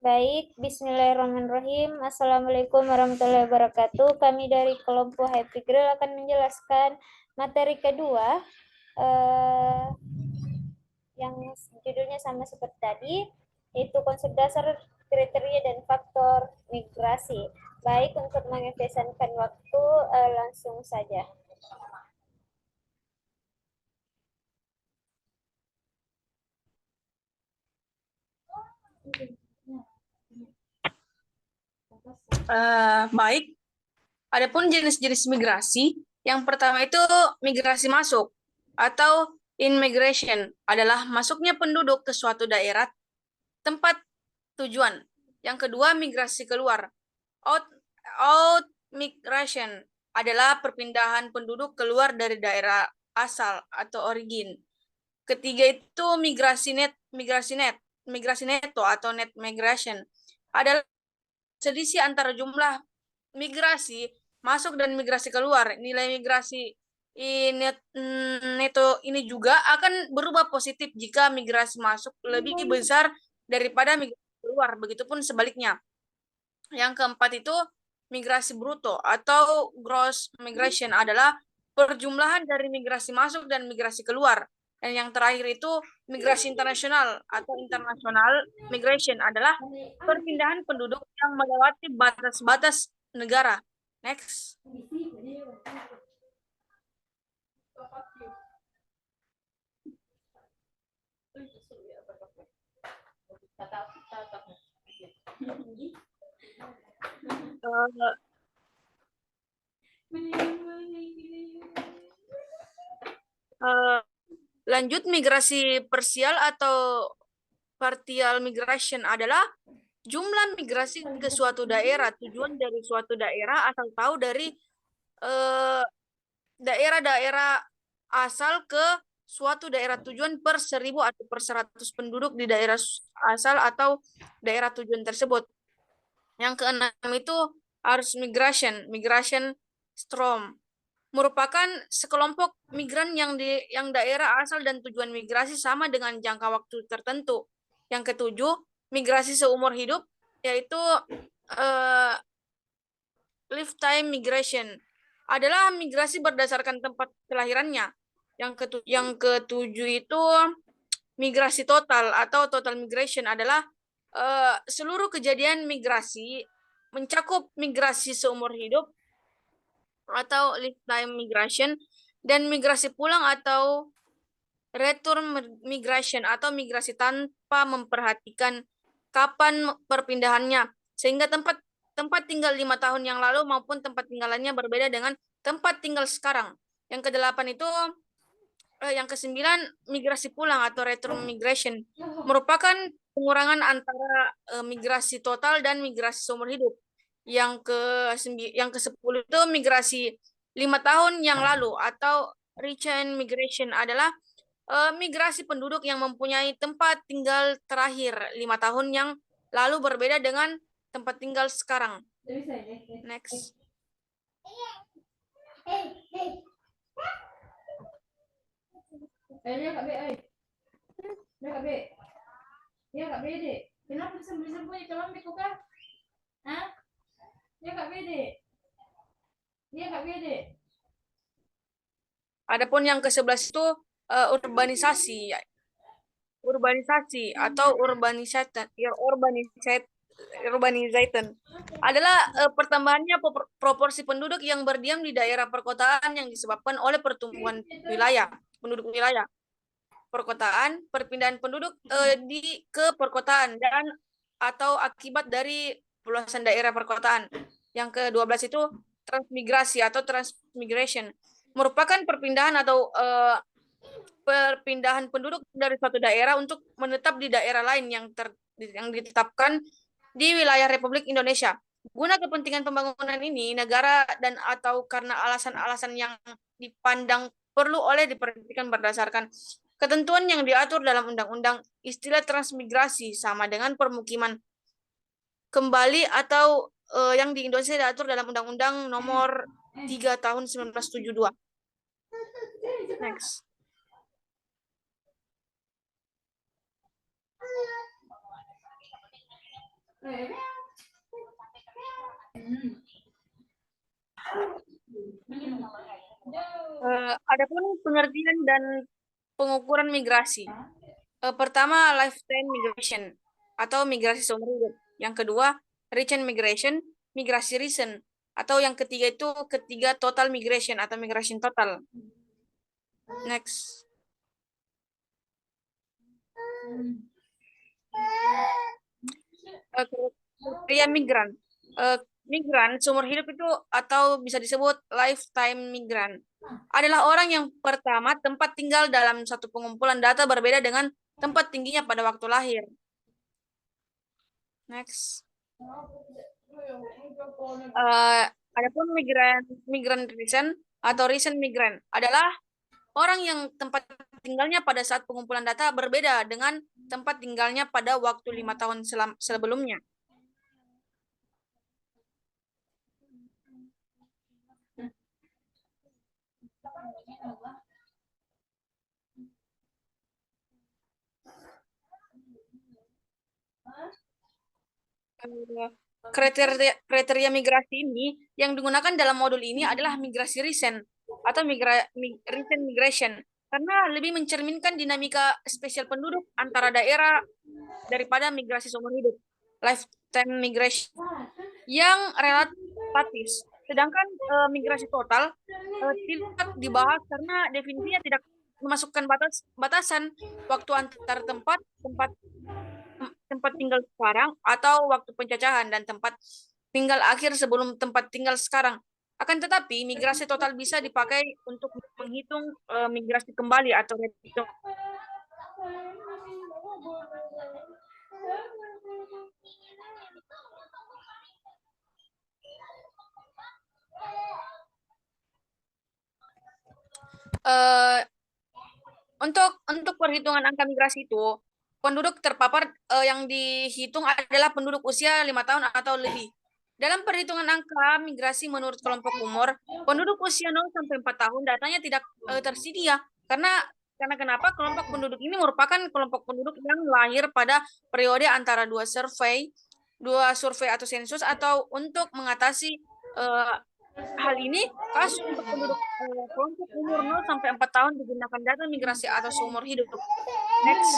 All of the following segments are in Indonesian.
Baik, Bismillahirrahmanirrahim. Assalamualaikum warahmatullahi wabarakatuh. Kami dari kelompok Happy Grill akan menjelaskan materi kedua eh, yang judulnya sama seperti tadi, yaitu konsep dasar, kriteria, dan faktor migrasi. Baik, untuk mengefisienkan waktu, langsung saja. Baik, adapun jenis-jenis migrasi, yang pertama itu migrasi masuk atau in-migration adalah masuknya penduduk ke suatu daerah tempat tujuan. Yang kedua, migrasi keluar. Out, out migration adalah perpindahan penduduk keluar dari daerah asal atau origin. Ketiga itu migrasi neto atau net migration adalah selisih antara jumlah migrasi masuk dan migrasi keluar. Nilai migrasi neto ini juga akan berubah positif jika migrasi masuk lebih besar daripada migrasi keluar. Begitupun sebaliknya. Yang keempat itu migrasi bruto atau gross migration adalah perjumlahan dari migrasi masuk dan migrasi keluar. Dan yang terakhir itu migrasi internasional atau international migration adalah perpindahan penduduk yang melewati batas-batas negara. Next. Uh, uh, Lanjut, migrasi parsial atau partial migration adalah jumlah migrasi ke suatu daerah, tujuan dari suatu daerah asal tahu dari daerah-daerah asal ke suatu daerah tujuan per 1.000 atau per 100 penduduk di daerah asal atau daerah tujuan tersebut. Yang keenam itu arus migration storm merupakan sekelompok migran yang daerah asal dan tujuan migrasi sama dengan jangka waktu tertentu. Yang ketujuh, migrasi seumur hidup, yaitu uh, lifetime migration adalah migrasi berdasarkan tempat kelahirannya. Yang ketujuh itu migrasi total atau total migration adalah seluruh kejadian migrasi mencakup migrasi seumur hidup atau lifetime migration dan migrasi pulang atau return migration atau migrasi tanpa memperhatikan kapan perpindahannya sehingga tempat tempat tinggal 5 tahun yang lalu maupun tempat tinggalannya berbeda dengan tempat tinggal sekarang. Yang kedelapan itu yang kesembilan migrasi pulang atau return migration merupakan pengurangan antara migrasi total dan migrasi seumur hidup. Yang ke-10 itu migrasi 5 tahun yang lalu atau return migration adalah migrasi penduduk yang mempunyai tempat tinggal terakhir 5 tahun yang lalu berbeda dengan tempat tinggal sekarang. Next. Ya Kak B, ya Kak B, ya Kak B dek. Kenapa sembunyi-sembunyi kalau ambil kah? Hah? Ya Kak B dek. Ya Kak B dek. Adapun yang ke-11 itu urbanisasi atau urbanization adalah pertambahannya proporsi penduduk yang berdiam di daerah perkotaan yang disebabkan oleh pertumbuhan penduduk wilayah perkotaan, perpindahan penduduk ke perkotaan dan atau akibat dari perluasan daerah perkotaan. Yang ke-12 itu transmigrasi atau transmigration merupakan perpindahan atau perpindahan penduduk dari suatu daerah untuk menetap di daerah lain yang ditetapkan di wilayah Republik Indonesia. Guna kepentingan pembangunan ini, negara dan atau karena alasan-alasan yang dipandang perlu oleh diperhatikan berdasarkan ketentuan yang diatur dalam undang-undang, istilah transmigrasi sama dengan permukiman kembali atau yang di Indonesia diatur dalam Undang-Undang Nomor 3 Tahun 1972. Next. Adapun pengertian dan pengukuran migrasi. Pertama, lifetime migration atau migrasi seumur hidup. Yang kedua, recent migration, migrasi recent. Atau yang ketiga itu total migration atau migration total. Next. Kriteria migran. Migran seumur hidup itu atau bisa disebut lifetime migran adalah orang yang pertama tempat tinggal dalam satu pengumpulan data berbeda dengan tempat tingginya pada waktu lahir. Next. Adapun migran recent atau recent migran adalah orang yang tempat tinggalnya pada saat pengumpulan data berbeda dengan tempat tinggalnya pada waktu 5 tahun sebelumnya. Kriteria migrasi ini yang digunakan dalam modul ini adalah migrasi recent atau recent migration karena lebih mencerminkan dinamika spesial penduduk antara daerah daripada migrasi seumur hidup, lifetime migration yang relatif. Sedangkan migrasi total tidak dibahas karena definisinya tidak memasukkan batasan waktu antar tempat tinggal sekarang atau waktu penjajahan dan tempat tinggal akhir sebelum tempat tinggal sekarang. Akan tetapi, migrasi total bisa dipakai untuk menghitung migrasi kembali atau return. Untuk perhitungan angka migrasi itu, penduduk terpapar yang dihitung adalah penduduk usia 5 tahun atau lebih. Dalam perhitungan angka migrasi menurut kelompok umur, penduduk usia 0 sampai 4 tahun datanya tidak tersedia karena kenapa? Kelompok penduduk ini merupakan kelompok penduduk yang lahir pada periode antara dua survei atau sensus atau untuk mengatasi hal ini, kasus untuk penduduk kelompok umur 0 sampai 4 tahun digunakan data migrasi atau seumur hidup. Next.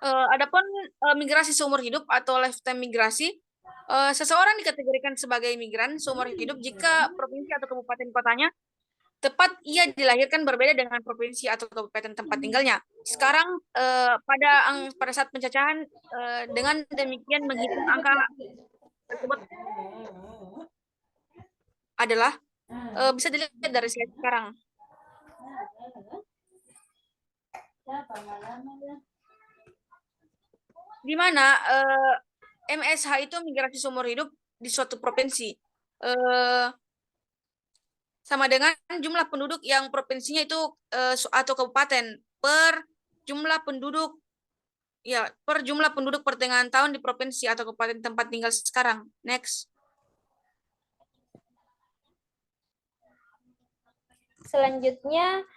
Adapun migrasi seumur hidup atau lifetime migrasi, seseorang dikategorikan sebagai migran seumur hidup jika provinsi atau kabupaten kotanya tepat ia dilahirkan berbeda dengan provinsi atau kabupaten tempat tinggalnya. Sekarang pada saat pencacahan dengan demikian menghitung angka tersebut adalah bisa dilihat dari slide sekarang. Di mana MSH itu migrasi seumur hidup di suatu provinsi sama dengan jumlah penduduk yang provinsinya itu atau kabupaten per jumlah penduduk pertengahan tahun di provinsi atau kabupaten tempat tinggal sekarang. Next. Selanjutnya,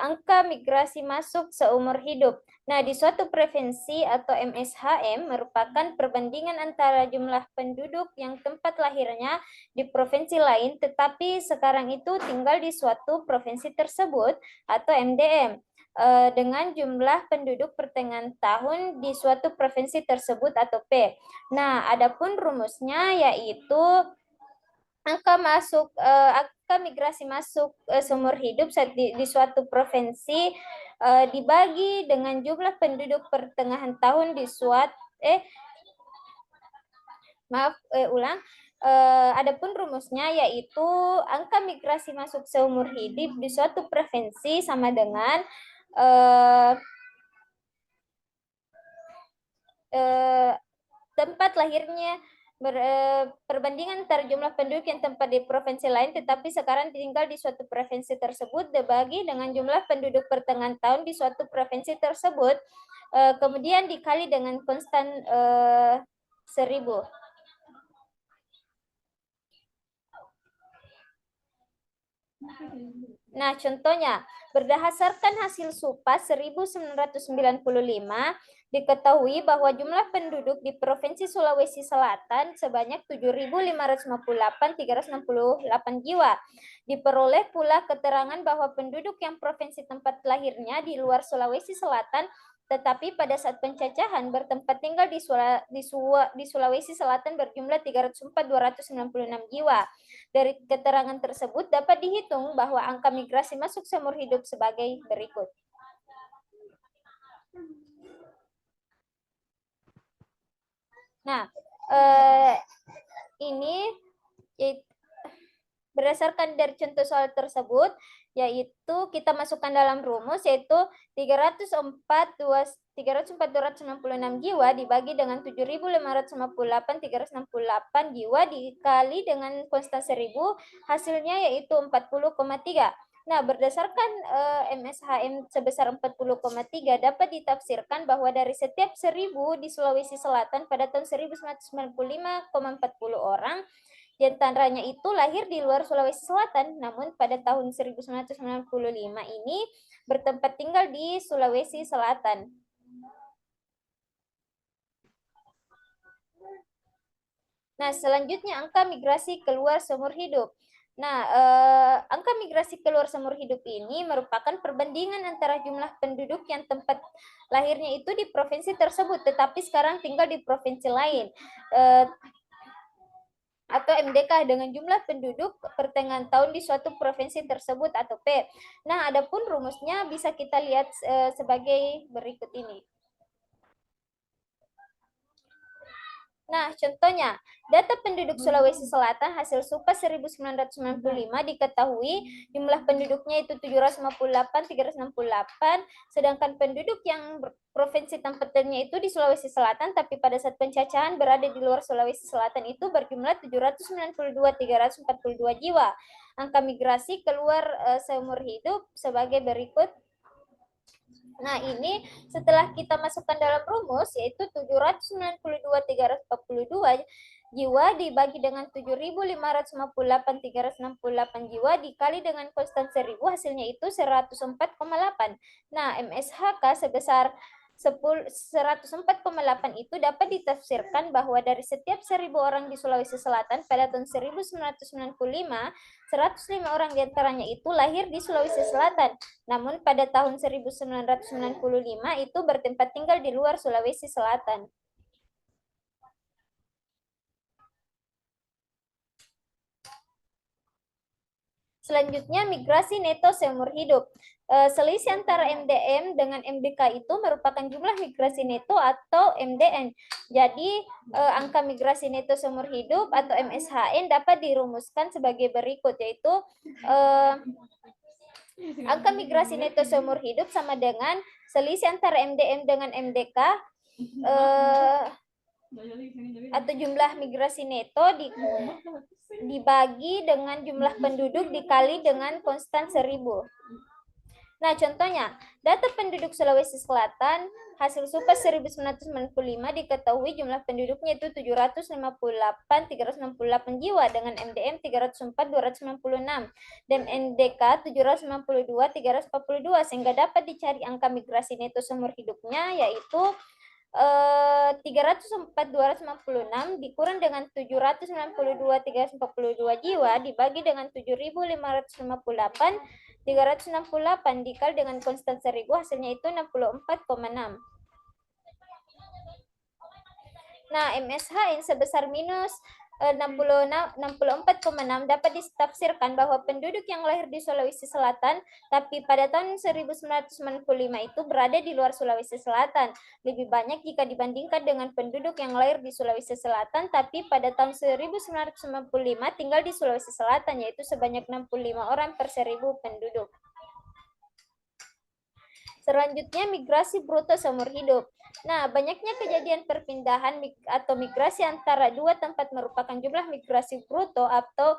angka migrasi masuk seumur hidup. Nah, di suatu provinsi atau MSHM merupakan perbandingan antara jumlah penduduk yang tempat lahirnya di provinsi lain, tetapi sekarang itu tinggal di suatu provinsi tersebut atau MDM dengan jumlah penduduk pertengahan tahun di suatu provinsi tersebut atau P. Nah, adapun rumusnya yaitu angka migrasi masuk seumur hidup di suatu provinsi dibagi dengan jumlah penduduk pertengahan tahun di adapun rumusnya yaitu angka migrasi masuk seumur hidup di suatu provinsi sama dengan tempat lahirnya perbandingan antara jumlah penduduk yang tempat di provinsi lain tetapi sekarang tinggal di suatu provinsi tersebut dibagi dengan jumlah penduduk pertengahan tahun di suatu provinsi tersebut kemudian dikali dengan konstan 1000. Nah, contohnya, berdasarkan hasil SUPA 1995, diketahui bahwa jumlah penduduk di Provinsi Sulawesi Selatan sebanyak 7.558.368 jiwa. Diperoleh pula keterangan bahwa penduduk yang provinsi tempat lahirnya di luar Sulawesi Selatan tetapi pada saat pencacahan bertempat tinggal di Sulawesi Selatan berjumlah 304.296 jiwa. Dari keterangan tersebut dapat dihitung bahwa angka migrasi masuk seumur hidup sebagai berikut. Nah, ini berdasarkan dari contoh soal tersebut, yaitu kita masukkan dalam rumus, yaitu 304.296 jiwa dibagi dengan 7.558.368 jiwa dikali dengan konstan 1000, hasilnya yaitu 40,3. Nah, berdasarkan MSHM sebesar 40,3 dapat ditafsirkan bahwa dari setiap 1000 di Sulawesi Selatan pada tahun 1995,40 orang, di antaranya itu lahir di luar Sulawesi Selatan, namun pada tahun 1995 ini bertempat tinggal di Sulawesi Selatan. Nah, selanjutnya angka migrasi keluar seumur hidup. Nah, angka migrasi keluar seumur hidup ini merupakan perbandingan antara jumlah penduduk yang tempat lahirnya itu di provinsi tersebut, tetapi sekarang tinggal di provinsi lain. Atau MDK dengan jumlah penduduk pertengahan tahun di suatu provinsi tersebut atau P. Nah, adapun rumusnya bisa kita lihat sebagai berikut ini. Nah, contohnya, data penduduk Sulawesi Selatan hasil SUPA 1995 diketahui jumlah penduduknya itu 758.368, sedangkan penduduk yang provinsi tempatnya itu di Sulawesi Selatan, tapi pada saat pencacahan berada di luar Sulawesi Selatan itu berjumlah 792.342 jiwa. Angka migrasi keluar seumur hidup sebagai berikut. Nah, ini setelah kita masukkan dalam rumus, yaitu 792.342 jiwa dibagi dengan 7.558.368 jiwa dikali dengan konstan 1000, hasilnya itu 104,8. Nah, MSHK sebesar 104,8 itu dapat ditafsirkan bahwa dari setiap 1000 orang di Sulawesi Selatan pada tahun 1995, 105 orang diantaranya itu lahir di Sulawesi Selatan. Namun pada tahun 1995 itu bertempat tinggal di luar Sulawesi Selatan. Selanjutnya, migrasi neto seumur hidup. Selisih antara MDM dengan MDK itu merupakan jumlah migrasi neto atau MDN. Jadi, angka migrasi neto seumur hidup atau MSHN dapat dirumuskan sebagai berikut, yaitu angka migrasi neto seumur hidup sama dengan selisih antara MDM dengan MDK atau jumlah migrasi neto dibagi dengan jumlah penduduk dikali dengan konstan 1000. Nah, contohnya, data penduduk Sulawesi Selatan hasil SUPA 1995 diketahui jumlah penduduknya itu 758.368 jiwa dengan MDM 304.296 dan NDK 792.342, sehingga dapat dicari angka migrasi neto seumur hidupnya, yaitu 304.296 dikurang dengan 792.342 jiwa dibagi dengan 7.558.368 dikali dengan konstan 1000, hasilnya itu 64,6. Nah, MSHN sebesar minus 64,6 dapat ditafsirkan bahwa penduduk yang lahir di Sulawesi Selatan tapi pada tahun 1995 itu berada di luar Sulawesi Selatan lebih banyak jika dibandingkan dengan penduduk yang lahir di Sulawesi Selatan tapi pada tahun 1995 tinggal di Sulawesi Selatan, yaitu sebanyak 65 orang per 1000 penduduk. Selanjutnya, migrasi bruto seumur hidup. Nah, banyaknya kejadian perpindahan atau migrasi antara dua tempat merupakan jumlah migrasi bruto atau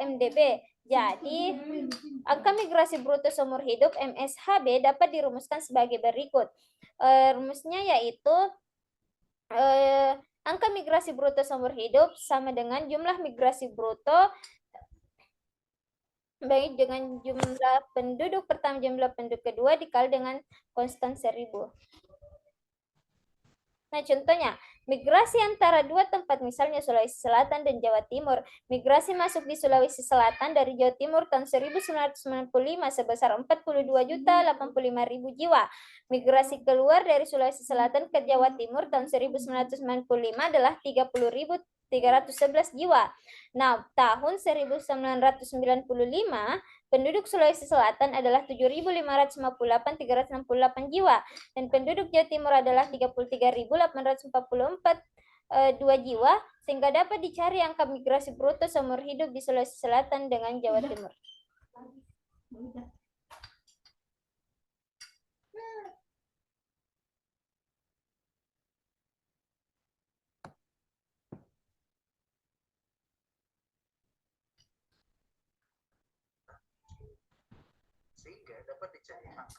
MDB. Jadi, angka migrasi bruto seumur hidup MSHB dapat dirumuskan sebagai berikut. Rumusnya yaitu angka migrasi bruto seumur hidup sama dengan jumlah migrasi bruto baik dengan jumlah penduduk pertama jumlah penduduk kedua dikali dengan konstan 1000. Nah, contohnya, migrasi antara dua tempat, misalnya Sulawesi Selatan dan Jawa Timur. Migrasi masuk di Sulawesi Selatan dari Jawa Timur tahun 1995 sebesar 42.085.000 jiwa. Migrasi keluar dari Sulawesi Selatan ke Jawa Timur tahun 1995 adalah 30.311 jiwa. Nah, tahun 1995 penduduk Sulawesi Selatan adalah 7.558.368 jiwa dan penduduk Jawa Timur adalah 33.844 2 jiwa, sehingga dapat dicari angka migrasi bruto seumur hidup di Sulawesi Selatan dengan Jawa Timur. Sehingga dapat dicari angka